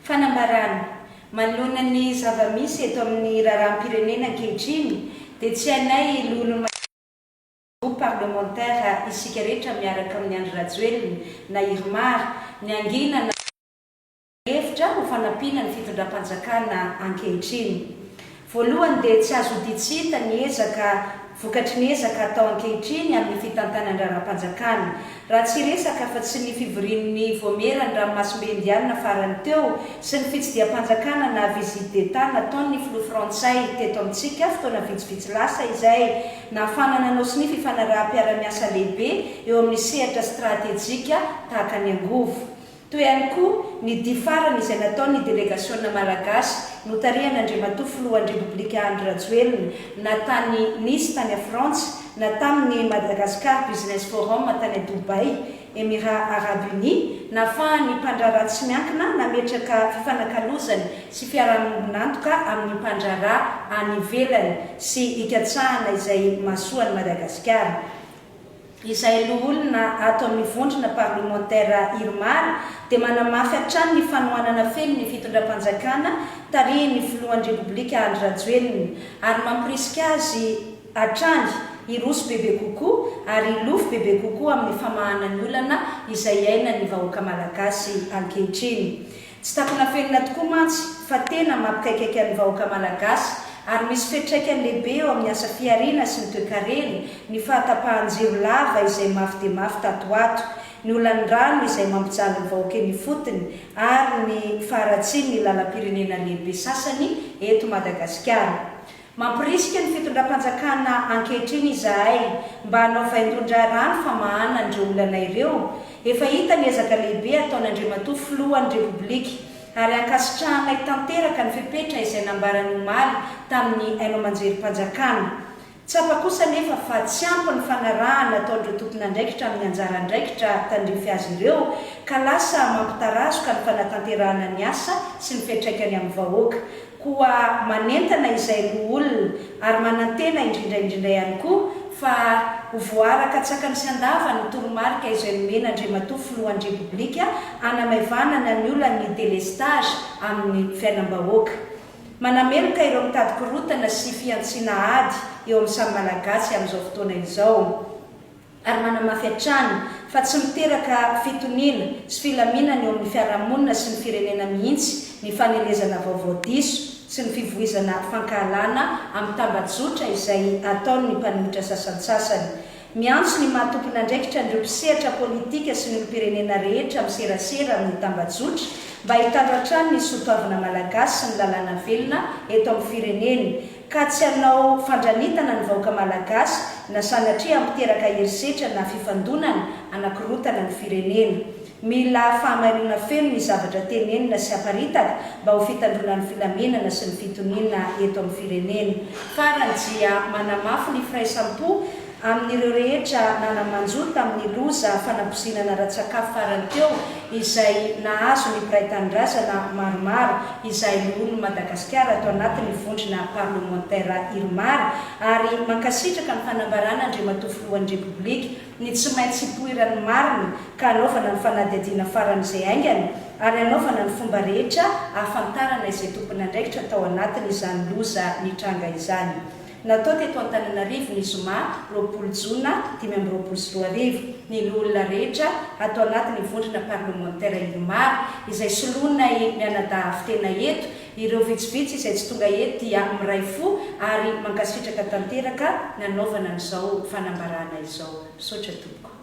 Fanambarana manoloana ny zava-misy eto amin'ny raharam-pirenena ankehitriny dia tsy anay lolo parlementaire isika rehetra miaraka amin'ny Andry Rajoelina na Irmar ny angina na hevitra ho fanampiana ny fitondram-panjakana ankehitriny. Voalohany dia tsy azo ditsita ny ezaka vokatry ny ezaka atao ankehitriny amin'ny fitantanan-draram-panjakana. Raha tsy resaka fa tsy ny fivorian'ny voamerany ranomasimbe indiana farany teo sy ny fitsidiam-panjakana na visite d'État nataon'ny filoha frantsay teto amintsika fotoana vitsivitsy lasa izay nahafanana anao sy ny fifanaraha-piara-miasa lehibe eo amin'ny sehatra stratejika tahaka ny angovo. Toy ihany koa ny difarana izay nataon'ny délégationna malagasy notarian'Andriamatoa filohan'ny Repoblika Andry Rajoelina na tany Nice tany a Frantsa na tamin'ny Madagascar Business Forum tany a Dubai, Émirats Arabes Unis, nahafahan'ny mpandraharaha tsy miankina nametraka fifanakalozany sy fiarahamonina-nantoka amin'ny mpandraharaha any ivelany sy ikatsahana izay mahasoan'ny Madagascar. Izay olona ato amin'ny vondrona parlementaire Irmar dia manamafy hatrany ny fanohanana feno ny fitondram-panjakana tarihin'ny filohan'ny Repoblika Andry Rajoelina ary mampirisika azy hatrany hiroso bebe kokoa ary lofo bebe kokoa amin'ny famahanany olana izay iaina ny vahoaka malagasy ankehitriny. Tsy takona fenina tokoa mantsy fa tena mampikaikaiky ny vahoaka malagasy ary misy fiantraikany lehibe eo amin'ny asa fiariana sy ny toe-karena, ny fahatapahan-jiro lava izay mafy dia mafy tatoato, ny olandrano izay mampijaly ny vahoaka eny fotony ary ny faharatsiany ny lalam-pirenena lehibe sasany eto Madagasikara. Mampirisika ny fitondram-panjakana ankehitriny izahay mba hanao vaindondra rano famahana andreo olana ireo. Efa hita ny ezaka lehibe ataon'Andriamatoa filohan'ny Repoblika ary ankasitrahanay tanteraka ny fepetra izay nambarany omaly tamin'ny haino aman-jerim-panjakana. Tsapa kosa nefa fa tsy ampy ny fanarahana ataon'ireo tompon'andraikitra amin'ny anjara andraikitra tandrify azy ireo ka lasa mampitarazoka ny fanatanterahana ny asa sy ny fiantraikany amin'ny vahoaka. Koa manentana izay no olona ary manantena indrindraindrindray ihany koa fa ho voaraka tsakany sy andava ny toromarika izay nomena Andriamatoa filohan'ny Repoblika hanamaivana ny olana ny délestage amin'ny fiainam-bahoaka. Manameloka ireo mitady korotana sy fiantsiana ady eo amin'ny samy malagasy amin'izao fotoana izao ary manamafy hatrany fa tsy miteraka fitoniana sy filaminana eo amin'ny fiarahamonina sy ny firenena mihitsy ny fanelezana vaovao diso sy ny fivoizana fankahalana amin'ny tambajotra izay ataon'ny mpanomitra sasantsasany. Miantso ny mahatompon'andraikitra n'ireo mpisehatra politika sy ny olom-pirenena rehetra miserasera amin'ny tambajotra mba hitandro hatrany ny soatoavana malagasy sy ny lalàna velona eto amin'ny firenena ka tsy hanao fandranitana ny vahoaka malagasy na sanatria ampiteraka herisetra na fifandonana anakirotana ny firenena. Mila fahamarinona feno ny zavatra tenenina sy aparitaka mba ho fitandronan'ny filaminana sy ny fitoniana eto amin'ny firenena. Farany dia manamafy ny firaisampo amin'ireo rehetra nanamanjo tamin'ny loza fanamposinana ratsakafo farany teo izay nahazo ny mpiray tanindrazana maromaro izay lohan'ny Madagasikara atao anatin'ny vondrona parlementaire Irmar ary mankasitraka ny fanambarana Andriamatoa filohan'ny Repoblika ny tsy maintsy hipoiran'ny marina ka hanaovana ny fanadihadiana faran'izay aingana ary hanaovana ny fomba rehetra ahafantarana izay tompon'andraikitra tao anatin'izany loza nitranga izany. Natao teto Antananarivo ny zoma 20 Jona 2024 ny olona rehetra atao anatin'ny vondrona parlementaire Irmar izay soloinay mianadaha fitena eto ireo vitsivitsy izay tsy tonga eto dia miray fo ary mankasitraka tanteraka nanaovana an'izao fanambarana izao. Misaotra tompoko.